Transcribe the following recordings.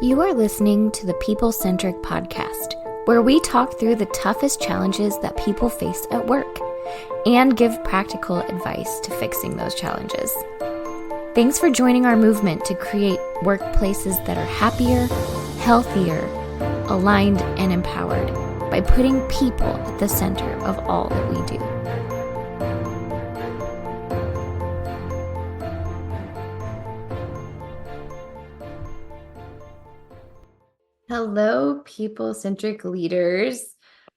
You are listening to the People-Centric Podcast, where we talk through the toughest challenges that people face at work and give practical advice to fixing those challenges. Thanks for joining our movement to create workplaces that are happier, healthier, aligned, and empowered by putting people at the center of all that we do. Hello, people-centric leaders.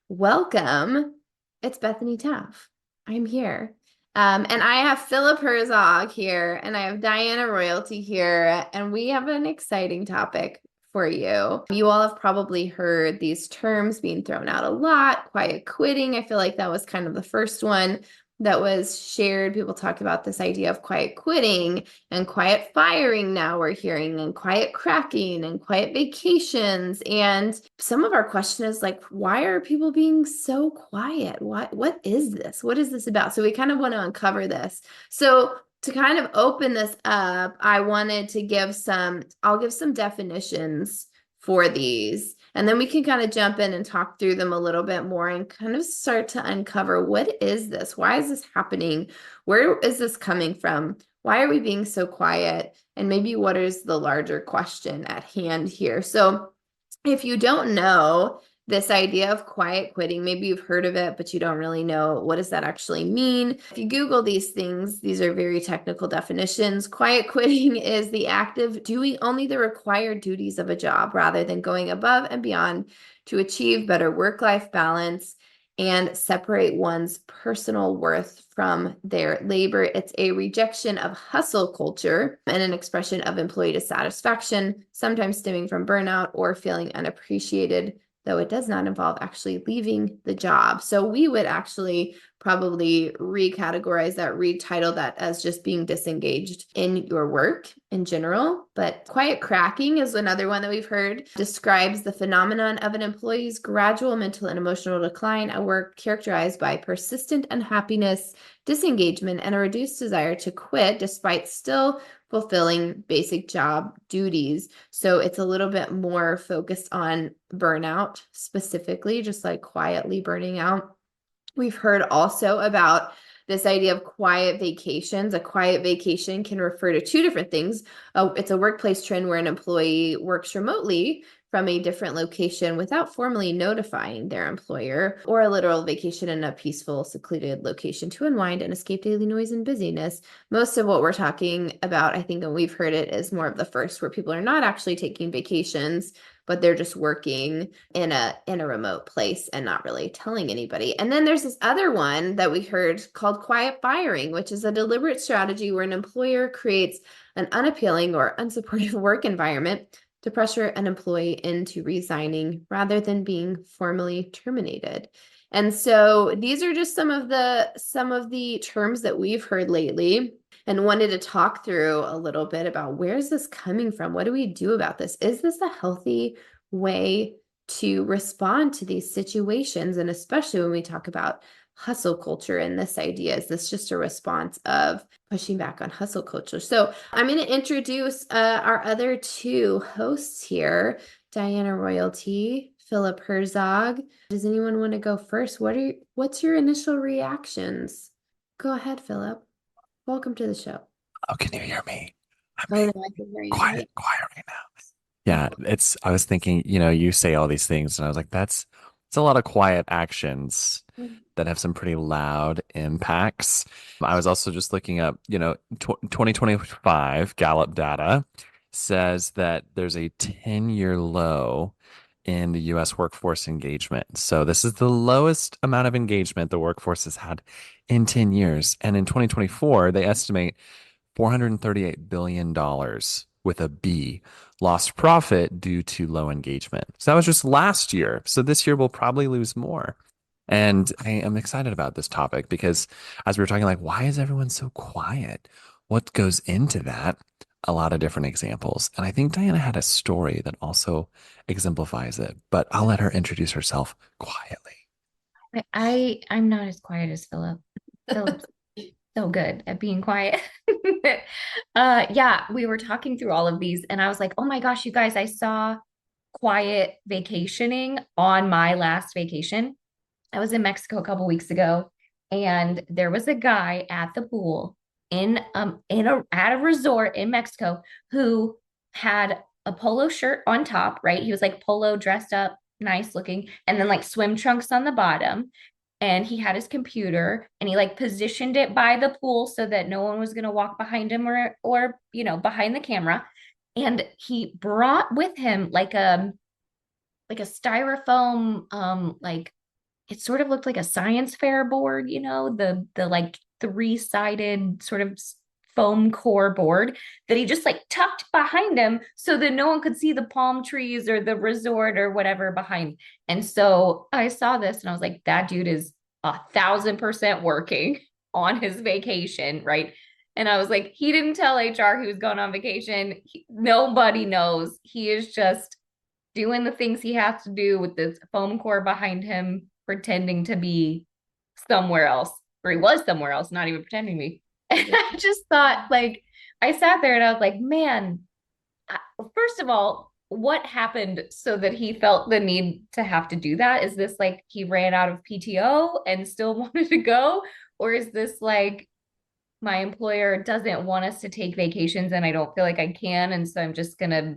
Welcome. It's Bethany Taff. I'm here. And I have Philip Herzog here, and I have Diana Royalty here, and we have an exciting topic for you. You all have probably heard these terms being thrown out a lot. Quiet quitting. I feel like that was kind of the first one that was shared. People talk about this idea of quiet quitting and quiet firing now we're hearing, and quiet cracking and quiet vacations. And some of our question is like, why are people being so quiet? What is this? What is this about? So we kind of want to uncover this. So to kind of open this up, I wanted to I'll give some definitions for these, and then we can kind of jump in and talk through them a little bit more and kind of start to uncover, what is this? Why is this happening? Where is this coming from? Why are we being so quiet? And maybe what is the larger question at hand here? So if you don't know this idea of quiet quitting, maybe you've heard of it, but you don't really know, what does that actually mean? If you Google these things, these are very technical definitions. Quiet quitting is the act of doing only the required duties of a job rather than going above and beyond to achieve better work-life balance and separate one's personal worth from their labor. It's a rejection of hustle culture and an expression of employee dissatisfaction, sometimes stemming from burnout or feeling unappreciated, though it does not involve actually leaving the job. So we would actually probably recategorize that, retitle that as just being disengaged in your work in general. But quiet cracking is another one that we've heard, describes the phenomenon of an employee's gradual mental and emotional decline at work, characterized by persistent unhappiness, disengagement, and a reduced desire to quit despite still fulfilling basic job duties. So it's a little bit more focused on burnout specifically, just like quietly burning out. We've heard also about this idea of quiet vacations. A quiet vacation can refer to two different things. It's a workplace trend where an employee works remotely from a different location without formally notifying their employer, or a literal vacation in a peaceful, secluded location to unwind and escape daily noise and busyness. Most of what we're talking about, I think, and we've heard it, is more of the first, where people are not actually taking vacations, but they're just working in a remote place and not really telling anybody. And then there's this other one that we heard called quiet firing, which is a deliberate strategy where an employer creates an unappealing or unsupportive work environment to pressure an employee into resigning rather than being formally terminated. And so these are just some of the terms that we've heard lately, and wanted to talk through a little bit about, where is this coming from? What do we do about this? Is this a healthy way to respond to these situations? And especially when we talk about hustle culture and this idea, is this just a response of pushing back on hustle culture? So I'm going to introduce our other two hosts here, Diana Royalty, Philip Herzog. Does anyone want to go first? What's your initial reactions? Go ahead, Philip. Welcome to the show. Oh, can you hear me? I'm Oh, being no, I can hear you. quiet right now. Yeah, I was thinking, you say all these things, and I was like, it's a lot of quiet actions that have some pretty loud impacts. I was also just looking up, 2025 Gallup data says that there's a 10-year low in the US workforce engagement. So this is the lowest amount of engagement the workforce has had in 10 years. And in 2024, they estimate $438 billion with a B lost profit due to low engagement. So that was just last year. So this year we'll probably lose more. And I am excited about this topic because, as we were talking, like, why is everyone so quiet? What goes into that? A lot of different examples. And I think Diana had a story that also exemplifies it, but I'll let her introduce herself quietly. I'm not as quiet as Philip. Philip, so good at being quiet. Yeah, we were talking through all of these, and I was like, oh my gosh, you guys, I saw quiet vacationing on my last vacation. I was in Mexico a couple weeks ago, and there was a guy at the pool in a at a resort in Mexico who had a polo shirt on top, right? He was like polo dressed up, nice looking, and then like swim trunks on the bottom. And he had his computer and he like positioned it by the pool so that no one was going to walk behind him or behind the camera. And he brought with him like a styrofoam like it sort of looked like a science fair board, the like three-sided sort of foam core board that he just like tucked behind him so that no one could see the palm trees or the resort or whatever behind. And so I saw this and I was like, that dude is 1,000% working on his vacation, right? And I was like, he didn't tell HR he was going on vacation. Nobody knows. He is just doing the things he has to do with this foam core behind him, pretending to be somewhere else, or he was somewhere else, not even pretending to be. And I just thought, like, I sat there and I was like, man, first of all, what happened so that he felt the need to have to do that? Is this like he ran out of PTO and still wanted to go? Or is this like my employer doesn't want us to take vacations and I don't feel like I can? And so I'm just going to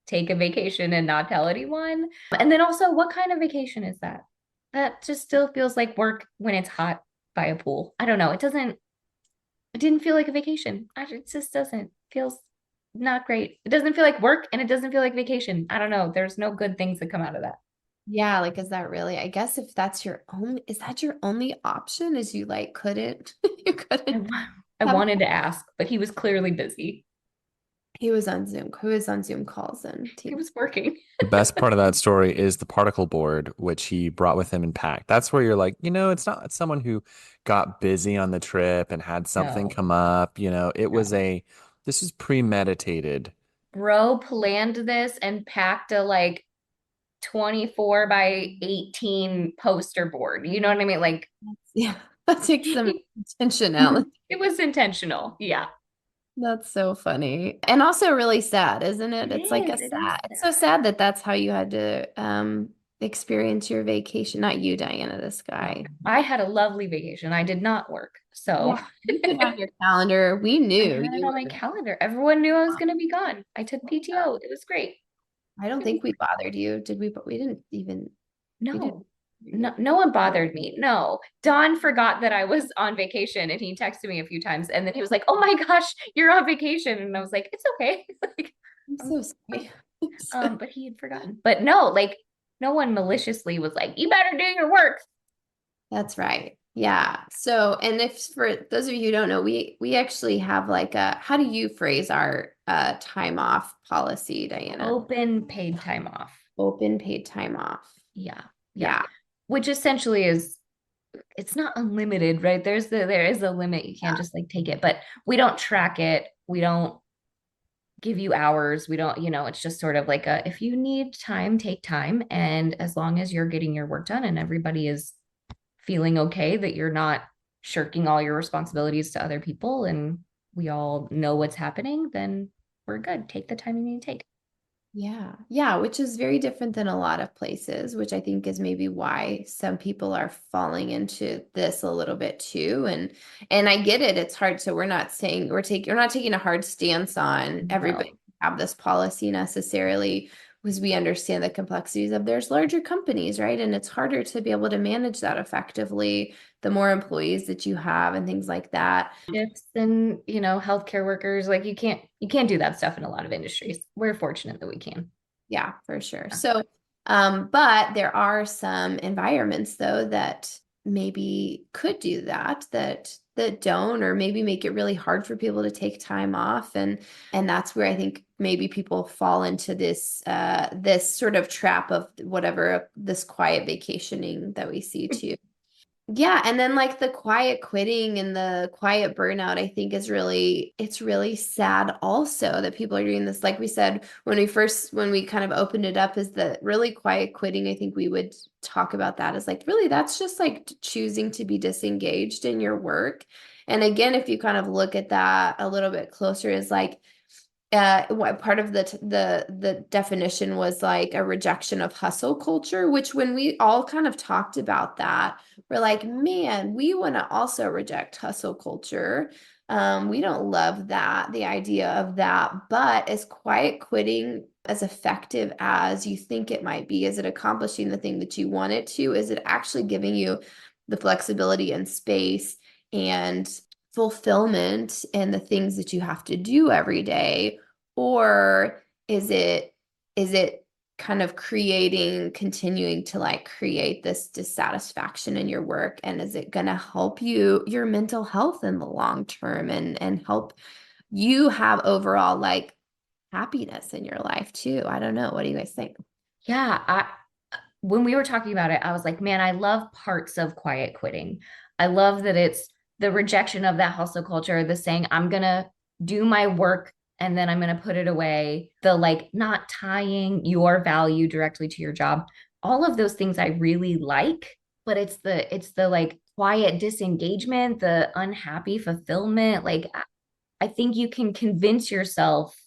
take a vacation and not tell anyone. And then also, what kind of vacation is that? That just still feels like work when it's hot by a pool. I don't know. It didn't feel like a vacation. It just doesn't. Feels not great. It doesn't feel like work and it doesn't feel like vacation. I don't know. There's no good things that come out of that. Yeah, like is that really? I guess if that's your only, is that your only option? Is you like couldn't you I, couldn't I have wanted to ask, but he was clearly busy. he was on Zoom. He was on Zoom calls and He team. was working. The best part of that story is the particle board, which he brought with him and packed. That's where you're like, it's not someone who got busy on the trip and had something No, come up. no. This is premeditated. Bro planned this and packed a like 24 by 18 poster board. You know what I mean? Like Yeah, that takes some intentionality. it was intentional. Yeah. That's so funny. And also really sad, isn't it? It It's like a is. It is sad. It's so sad. sad that that's how you had to experience your vacation. Not you, Diana, this No, guy. I had a lovely vacation. I did not work. So Yeah, you put it on your calendar. We I knew had it you on my were. calendar. Everyone knew I was going to be gone. I took PTO. It was great. I don't think we bothered you, did we? But we didn't even. We didn't. No, no one bothered me. No, Don forgot that I was on vacation and he texted me a few times and then he was like, oh my gosh, you're on vacation. And I was like, it's okay. Like, I'm um, so sorry. So- but he had forgotten. But no, like no one maliciously was like, you better do your work. That's right. Yeah. So, and if for those of you who don't know, we actually have like a, how do you phrase our time off policy, Diana? Open paid time off. Open paid time off. Yeah. Yeah. Yeah. Which essentially is it's not unlimited, right? There is a limit. You can't Yeah. just like take it, but we don't track it. We don't give you hours. We don't, it's just sort of like a if you need time, take time. And as long as you're getting your work done and everybody is feeling okay that you're not shirking all your responsibilities to other people and we all know what's happening, then we're good. Take the time you need to take. Yeah. Yeah, which is very different than a lot of places, which I think is maybe why some people are falling into this a little bit too. And I get it. It's hard. So we're not saying we're not taking a hard stance on No. everybody have this policy necessarily, because we understand the complexities of there's larger companies, right? And it's harder to be able to manage that effectively, the more employees that you have and things like that. Shifts and healthcare workers like you can't do that stuff in a lot of industries. We're fortunate that we can. Yeah, for sure. Yeah. So, but there are some environments though that maybe could do that don't, or maybe make it really hard for people to take time off. And that's where I think maybe people fall into this sort of trap of whatever this quiet vacationing that we see too. Yeah, and then like the quiet quitting and the quiet burnout, I think it's really sad also that people are doing this. Like we said, when we kind of opened it up, is the really quiet quitting. I think we would talk about that as like, really, that's just like choosing to be disengaged in your work. And again, if you kind of look at that a little bit closer, is like what part of the definition was like a rejection of hustle culture, which when we all kind of talked about that, we're like, man, we want to also reject hustle culture. We don't love that, the idea of that, but is quiet quitting as effective as you think it might be? Is it accomplishing the thing that you want it to? Is it actually giving you the flexibility and space and fulfillment in the things that you have to do every day? Or is it kind of continuing to like create this dissatisfaction in your work? And is it going to help your mental health in the long term and help you have overall like happiness in your life too? I don't know. What do you guys think? Yeah, when we were talking about it, I was like, man, I love parts of quiet quitting. I love that it's the rejection of that hustle culture, the saying, I'm going to do my work and then I'm going to put it away, the like not tying your value directly to your job. All of those things I really like, but it's the like quiet disengagement, the unhappy fulfillment. Like I think you can convince yourself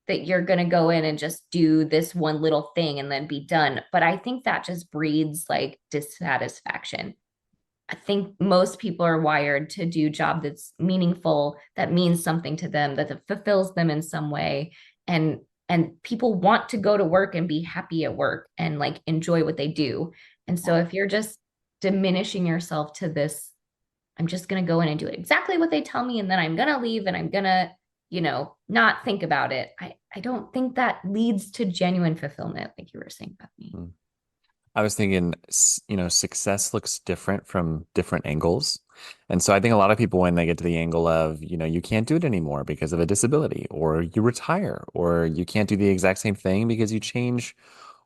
that you're going to go in and just do this one little thing and then be done. But I think that just breeds like dissatisfaction. I think most people are wired to do a job that's meaningful, that means something to them, that fulfills them in some way. And people want to go to work and be happy at work and like enjoy what they do. And so if you're just diminishing yourself to this, I'm just going to go in and do exactly what they tell me, and then I'm going to leave and I'm going to, not think about it. I don't think that leads to genuine fulfillment, like you were saying, Bethany. I was thinking, success looks different from different angles. And so I think a lot of people, when they get to the angle of, you can't do it anymore because of a disability, or you retire, or you can't do the exact same thing because you change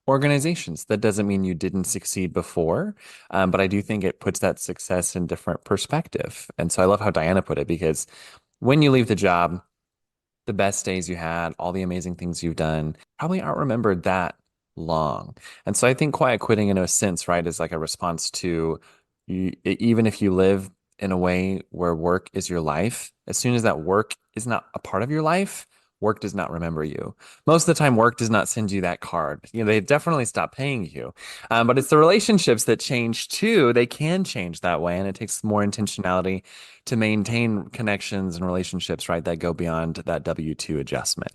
organizations. That doesn't mean you didn't succeed before. But I do think it puts that success in different perspective. And so I love how Diana put it, because when you leave the job, the best days you had, all the amazing things you've done, probably aren't remembered that long. And so I think quiet quitting, in a sense, right, is like a response to you, even if you live in a way where work is your life, as soon as that work is not a part of your life, work does not remember you. Most of the time, work does not send you that card. They definitely stop paying you. But it's the relationships that change too. They can change that way. And it takes more intentionality to maintain connections and relationships, right, that go beyond that W-2 adjustment.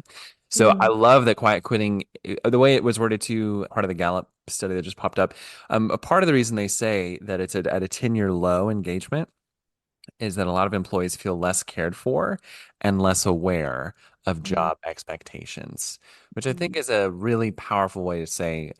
So I love that quiet quitting, the way it was worded to part of the Gallup study that just popped up. A part of the reason they say that it's at a 10-year low engagement is that a lot of employees feel less cared for and less aware of job expectations, which I think is a really powerful way to say,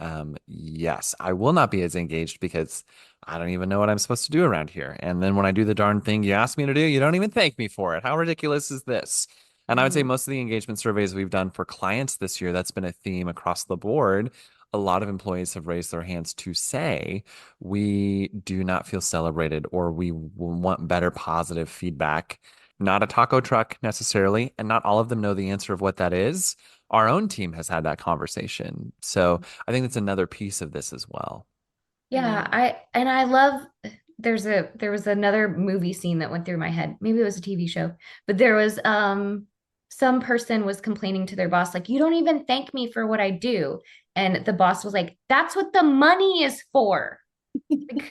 yes, I will not be as engaged because I don't even know what I'm supposed to do around here. And then when I do the darn thing you asked me to do, you don't even thank me for it. How ridiculous is this? And I would say most of the engagement surveys we've done for clients this year, that's been a theme across the board. A lot of employees have raised their hands to say, we do not feel celebrated, or we want better positive feedback. Not a taco truck necessarily, and not all of them know the answer of what that is. Our own team has had that conversation. So I think that's another piece of this as well. Yeah, I love there was another movie scene that went through my head. Maybe it was a TV show, but there was some person was complaining to their boss, like, you don't even thank me for what I do. And the boss was like, that's what the money is for. Like,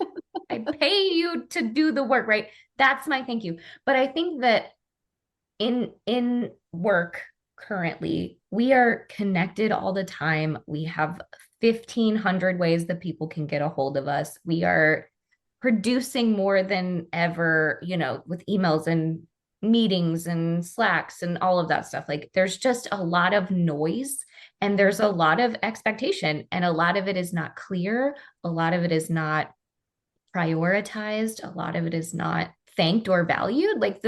I pay you to do the work, right? That's my thank you. But I think that in work currently, we are connected all the time. We have 1,500 ways that people can get a hold of us. We are producing more than ever, with emails and meetings and Slacks and all of that stuff. Like there's just a lot of noise and there's a lot of expectation, and a lot of it is not clear. A lot of it is not prioritized. A lot of it is not thanked or valued. Like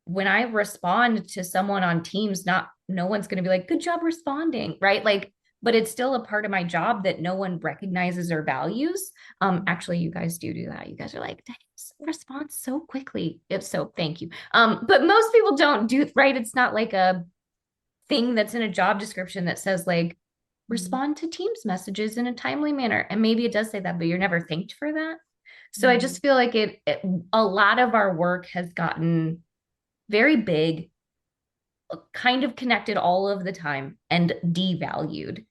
when I respond to someone on Teams, no one's going to be like, good job responding, right? Like, but it's still a part of my job that no one recognizes or values. Actually, you guys do that. You guys are like, respond so quickly. If so, thank you. But most people don't do, right? It's not like a thing that's in a job description that says like, respond to Teams messages in a timely manner. And maybe it does say that, but you're never thanked for that. So I just feel like a lot of our work has gotten very big, kind of connected all of the time and devalued.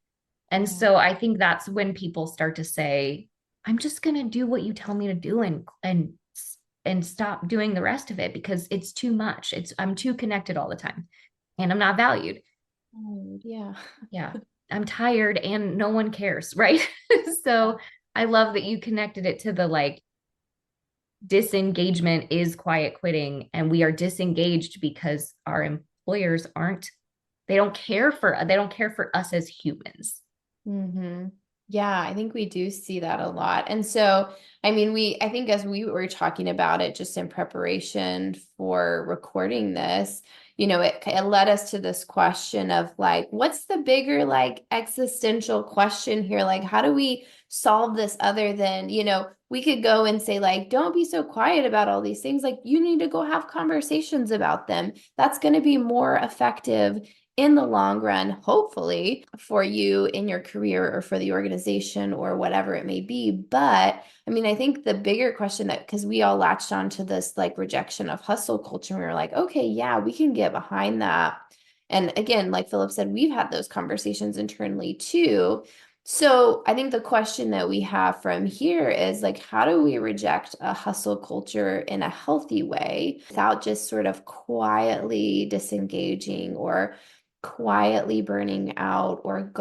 And Yeah. so I think that's when people start to say, I'm just going to do what you tell me to do and stop doing the rest of it because it's too much. I'm too connected all the time and I'm not valued. Oh, yeah. Yeah. I'm tired and no one cares, right? So I love that you connected it to the like disengagement is quiet quitting and we are disengaged because our employers aren't they don't care for us as humans. Mm-hmm. Yeah, I think we do see that a lot. And so, I mean, I think as we were talking about it just in preparation for recording this, it led us to this question of like, what's the bigger, like, existential question here? Like, how do we solve this other than, we could go and say, like, don't be so quiet about all these things. Like, you need to go have conversations about them. That's going to be more effective in the long run, hopefully for you in your career or for the organization or whatever it may be. But I mean, I think the bigger question that, because we all latched onto this like rejection of hustle culture, and we were like, okay, yeah, we can get behind that. And again, like Philip said, we've had those conversations internally too. So I think the question that we have from here is like, how do we reject a hustle culture in a healthy way without just sort of quietly disengaging or quietly burning out or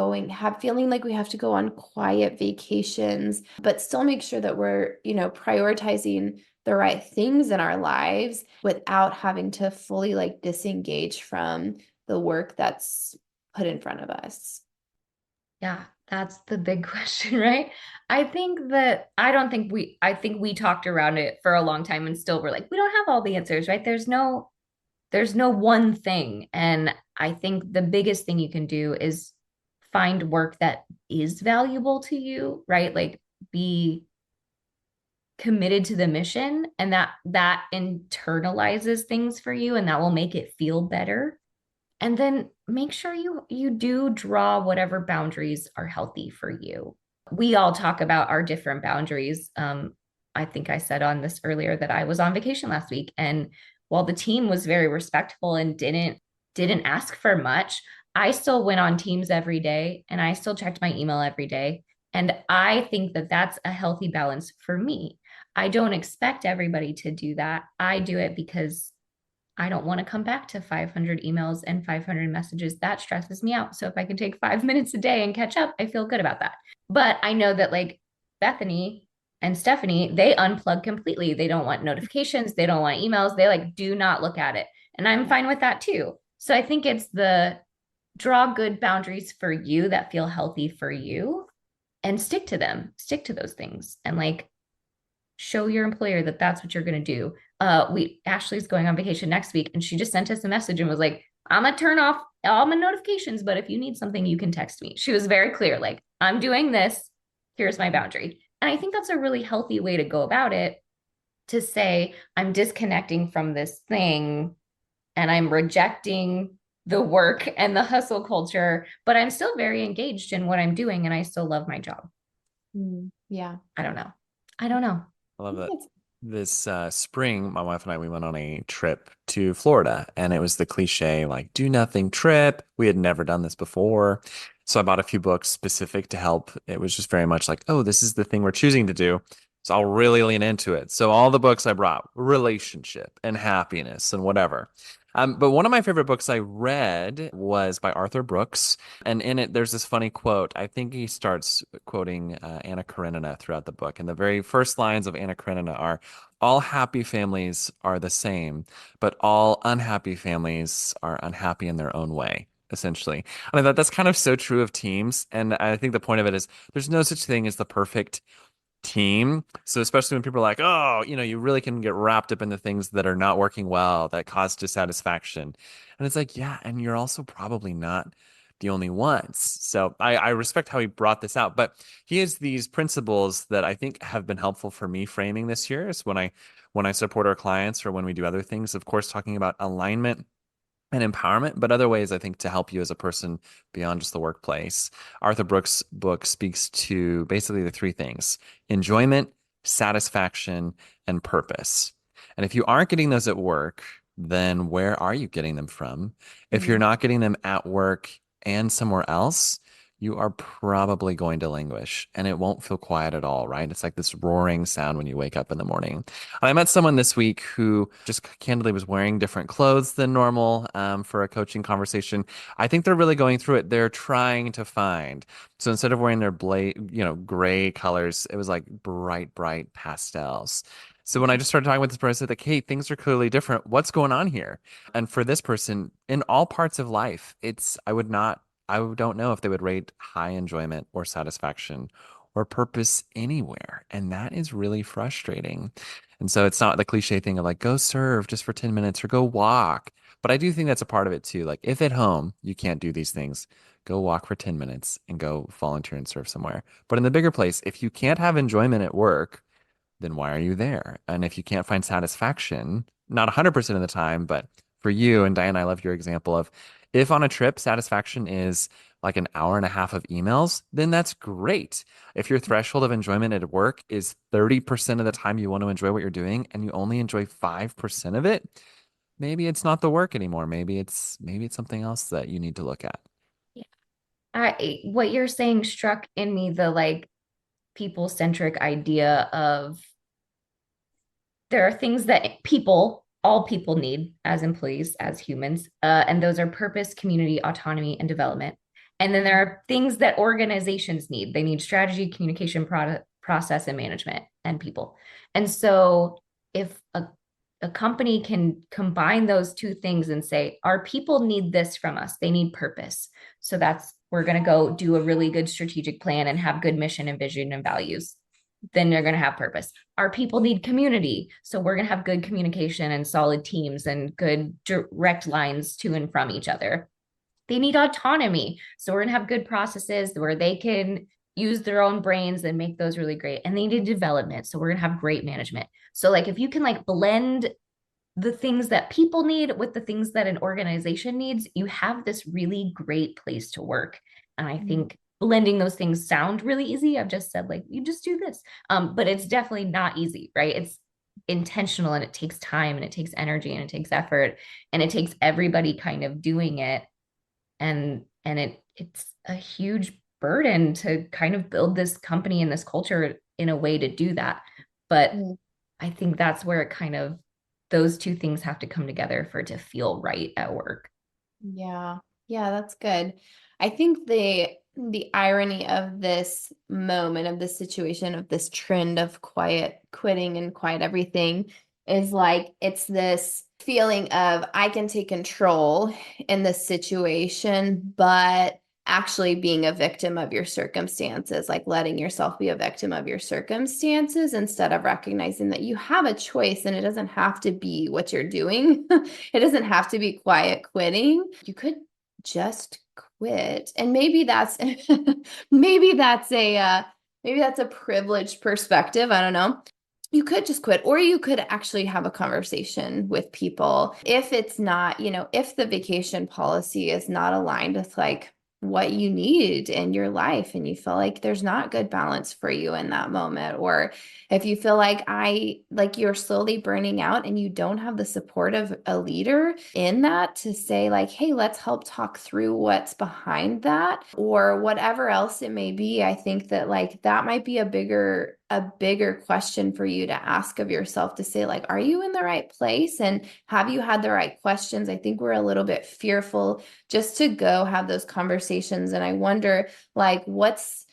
feeling like we have to go on quiet vacations, but still make sure that we're, prioritizing the right things in our lives without having to fully like disengage from the work that's put in front of us. Yeah, that's the big question, right? I think we talked around it for a long time and still we're like, we don't have all the answers, right? There's no one thing. And I think the biggest thing you can do is find work that is valuable to you, right? Like be committed to the mission and that internalizes things for you and that will make it feel better. And then make sure you do draw whatever boundaries are healthy for you. We all talk about our different boundaries. I think I said on this earlier that I was on vacation last week, and while the team was very respectful and didn't ask for much, I still went on Teams every day and I still checked my email every day. And I think that that's a healthy balance for me. I don't expect everybody to do that. I do it because I don't want to come back to 500 emails and 500 messages. That stresses me out. So if I can take 5 minutes a day and catch up, I feel good about that. But I know that like Bethany and Stephanie, they unplug completely. They don't want notifications. They don't want emails. They like do not look at it. And I'm fine with that too. So I think it's the draw good boundaries for you that feel healthy for you and stick to them, stick to those things and like show your employer that that's what you're going to do. Ashley's going on vacation next week and she just sent us a message and was like, I'm gonna turn off all my notifications, but if you need something, you can text me. She was very clear, like, I'm doing this, here's my boundary. And I think that's a really healthy way to go about it, to say, I'm disconnecting from this thing and I'm rejecting the work and the hustle culture, but I'm still very engaged in what I'm doing and I still love my job. Yeah. I don't know. I don't know. I love that. This spring, my wife and I, we went on a trip to Florida, and it was the cliche, like, do nothing trip. We had never done this before. So I bought a few books specific to help. It was just very much like, oh, this is the thing we're choosing to do. So I'll really lean into it. So all the books I brought, relationship and happiness and whatever. But one of my favorite books I read was by Arthur Brooks. And in it, there's this funny quote. I think he starts quoting Anna Karenina throughout the book. And the very first lines of Anna Karenina are, all happy families are the same, but all unhappy families are unhappy in their own way, essentially. And I thought that's kind of so true of teams. And I think the point of it is there's no such thing as the perfect team. So especially when people are like, oh, you really can get wrapped up in the things that are not working well, that cause dissatisfaction. And it's like, yeah, and you're also probably not the only ones. So I respect how he brought this out, but he has these principles that I think have been helpful for me framing this year is when I support our clients or when we do other things, of course, talking about alignment and empowerment, but other ways I think to help you as a person beyond just the workplace. Arthur Brooks' book speaks to basically the three things: enjoyment, satisfaction, and purpose. And if you aren't getting those at work, then where are you getting them from? If you're Mm. not getting them at work and somewhere else, you are probably going to languish and it won't feel quiet at all, right? It's like this roaring sound when you wake up in the morning. I met someone this week who just candidly was wearing different clothes than normal for a coaching conversation. I think they're really going through it. They're trying to find. So instead of wearing their gray colors, it was like bright pastels. So when I just started talking with this person, I said, like, hey, things are clearly different. What's going on here? And for this person, in all parts of life, I don't know if they would rate high enjoyment or satisfaction or purpose anywhere. And that is really frustrating. And so it's not the cliche thing of like, go serve just for 10 minutes or go walk. But I do think that's a part of it too. Like, if at home you can't do these things, go walk for 10 minutes and go volunteer and serve somewhere. But in the bigger place, if you can't have enjoyment at work, then why are you there? And if you can't find satisfaction, not 100% of the time, but for you and Diane, I love your example of if on a trip satisfaction is like an hour and a half of emails, then that's great. If your threshold of enjoyment at work is 30% of the time you want to enjoy what you're doing and you only enjoy 5% of it, maybe it's not the work anymore. Maybe it's something else that you need to look at. Yeah. What you're saying struck in me the like people-centric idea of there are things that all people need as employees, as humans, and those are purpose, community, autonomy, and development. And then there are things that organizations need. They need strategy, communication, process, and management, and people. And so if a company can combine those two things and say, our people need this from us, they need purpose. So we're going to go do a really good strategic plan and have good mission and vision and values. Then they're going to have purpose. Our people need community. So we're going to have good communication and solid teams and good direct lines to and from each other. They need autonomy. So we're going to have good processes where they can use their own brains and make those really great. And they need development. So we're going to have great management. So like if you can like blend the things that people need with the things that an organization needs, you have this really great place to work. And I think blending those things sound really easy. I've just said like, you just do this. But it's definitely not easy, right? It's intentional and it takes time and it takes energy and it takes effort and it takes everybody kind of doing it. And it's a huge burden to kind of build this company and this culture in a way to do that. But I think that's where it kind of those two things have to come together for it to feel right at work. Yeah. Yeah, that's good. I think the irony of this moment, of this situation, of this trend of quiet quitting and quiet everything is like it's this feeling of I can take control in this situation, but actually being a victim of your circumstances, like letting yourself be a victim of your circumstances instead of recognizing that you have a choice and it doesn't have to be what you're doing. It doesn't have to be quiet quitting. You could just quit. And maybe that's maybe that's a privileged perspective. I don't know. You could just quit, or you could actually have a conversation with people. If it's not, if the vacation policy is not aligned with like what you need in your life and you feel like there's not good balance for you in that moment, or if you feel like you're slowly burning out and you don't have the support of a leader in that to say like, hey, let's help talk through what's behind that, or whatever else it may be. I think that like that might be a bigger question for you to ask of yourself, to say like, are you in the right place and have you had the right questions? I think we're a little bit fearful just to go have those conversations. And I wonder like what's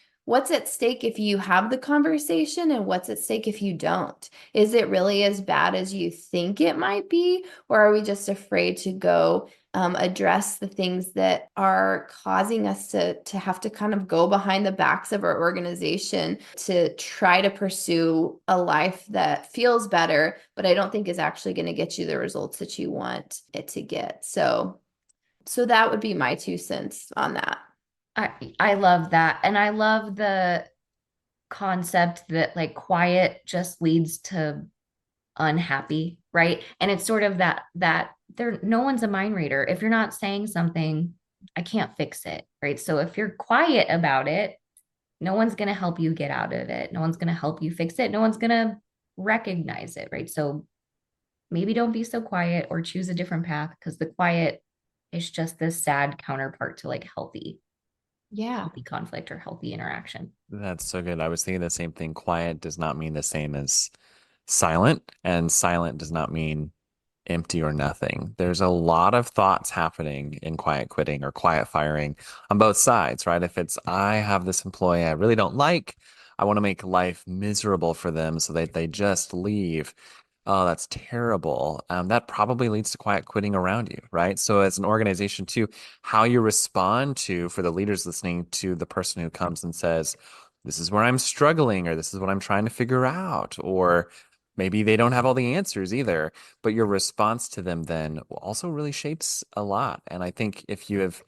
at stake if you have the conversation and what's at stake if you don't. Is it really as bad as you think it might be? Or are we just afraid to go address the things that are causing us to have to kind of go behind the backs of our organization to try to pursue a life that feels better, but I don't think is actually going to get you the results that you want it to get. So that would be my 2 cents on that. I love that. And I love the concept that like quiet just leads to unhappy, right? And it's sort of that there no one's a mind reader. If you're not saying something, I can't fix it, right? So if you're quiet about it, no one's going to help you get out of it. No one's going to help you fix it. No one's going to recognize it, right? So maybe don't be so quiet or choose a different path, because the quiet is just this sad counterpart to like healthy conflict or healthy interaction. That's so good. I was thinking the same thing. Quiet does not mean the same as silent, and silent does not mean empty or nothing. There's a lot of thoughts happening in quiet quitting or quiet firing on both sides, right? If it's, I have this employee I really don't like, I want to make life miserable for them so that they just leave. Oh, that's terrible. That probably leads to quiet quitting around you, right? So as an organization too, how you respond to, for the leaders listening, to the person who comes and says, this is where I'm struggling, or this is what I'm trying to figure out, or maybe they don't have all the answers either, but your response to them then also really shapes a lot. And I think if you have,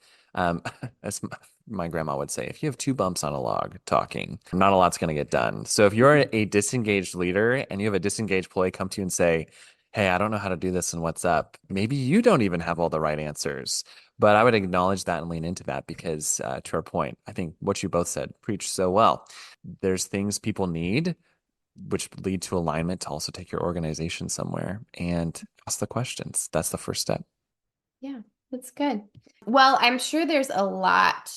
as my grandma would say, if you have two bumps on a log talking, not a lot's going to get done. So if you're a disengaged leader and you have a disengaged employee come to you and say, hey, I don't know how to do this and what's up, maybe you don't even have all the right answers. But I would acknowledge that and lean into that because, to our point, I think what you both said preached so well. There's things people need which lead to alignment to also take your organization somewhere, and ask the questions. That's the first step. Yeah, that's good. Well, I'm sure there's a lot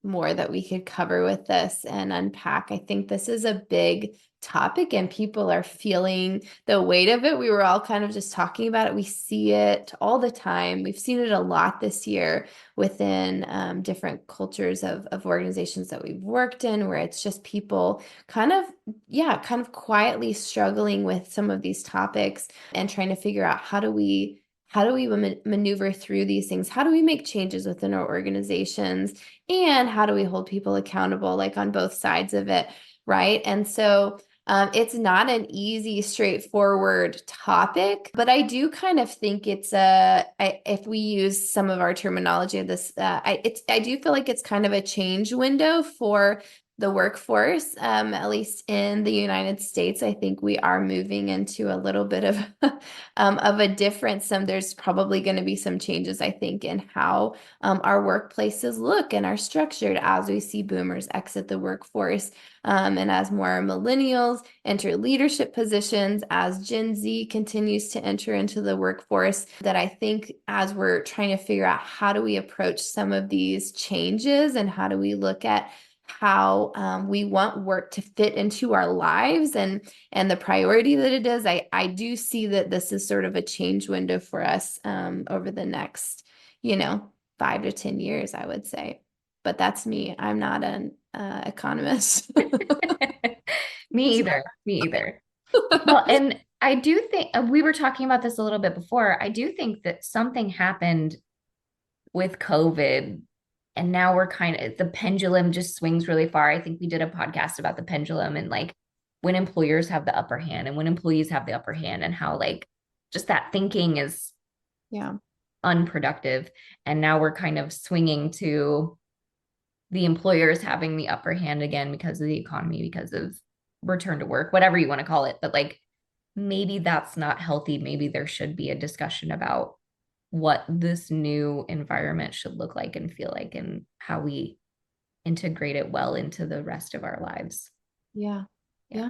more that we could cover with this and unpack. I think this is a big topic and people are feeling the weight of it. We were all kind of just talking about it. We see it all the time. We've seen it a lot this year within different cultures of organizations that we've worked in, where it's just people kind of quietly struggling with some of these topics and trying to figure out how do we maneuver through these things? How do we make changes within our organizations? And how do we hold people accountable, like on both sides of it, right? And so it's not an easy, straightforward topic, but I do kind of think it's if we use some of our terminology of this, I do feel like it's kind of a change window for the workforce, at least in the United States. I think we are moving into a little bit of a difference. There's probably going to be some changes, I think, in how our workplaces look and are structured as we see boomers exit the workforce, and as more millennials enter leadership positions, as Gen Z continues to enter into the workforce. That I think as we're trying to figure out how do we approach some of these changes and how do we look at how we want work to fit into our lives and the priority that it is, I do see that this is sort of a change window for us over the next, 5 to 10 years, I would say. But that's me. I'm not an economist. Me either. Well, and I do think we were talking about this a little bit before. I do think that something happened with COVID, and now we're the pendulum just swings really far. I think we did a podcast about the pendulum and like when employers have the upper hand and when employees have the upper hand, and how like just that thinking is unproductive. And now we're kind of swinging to the employers having the upper hand again because of the economy, because of return to work, whatever you want to call it. But like, maybe that's not healthy. Maybe there should be a discussion about what this new environment should look like and feel like, and how we integrate it well into the rest of our lives. Yeah. I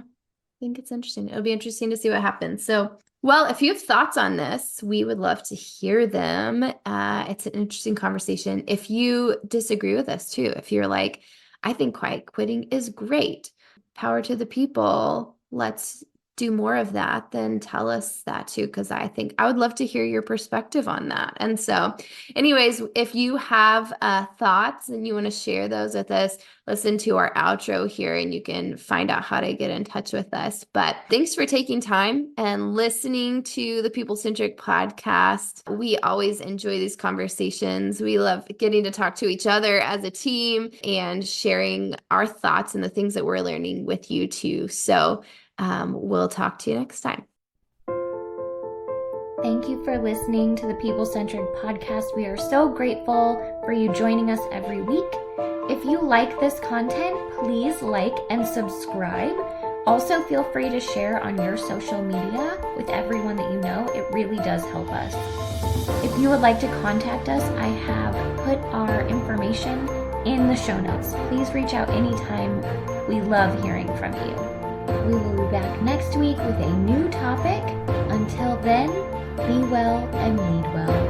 think it's interesting. It'll be interesting to see what happens. So, well, if you have thoughts on this, we would love to hear them. It's an interesting conversation. If you disagree with us too, if you're like, I think quiet quitting is great, power to the people, let's do more of that, then tell us that too, because I think I would love to hear your perspective on that. And so anyways, if you have thoughts and you want to share those with us, listen to our outro here and you can find out how to get in touch with us. But thanks for taking time and listening to the People Centric podcast. We always enjoy these conversations. We love getting to talk to each other as a team and sharing our thoughts and the things that we're learning with you too. So we'll talk to you next time. Thank you for listening to the People Centric podcast. We are so grateful for you joining us every week. If you like this content, please like and subscribe. Also, feel free to share on your social media with everyone that you know. It really does help us. If you would like to contact us, I have put our information in the show notes. Please reach out anytime. We love hearing from you. We will be back next week with a new topic. Until then, be well and lead well.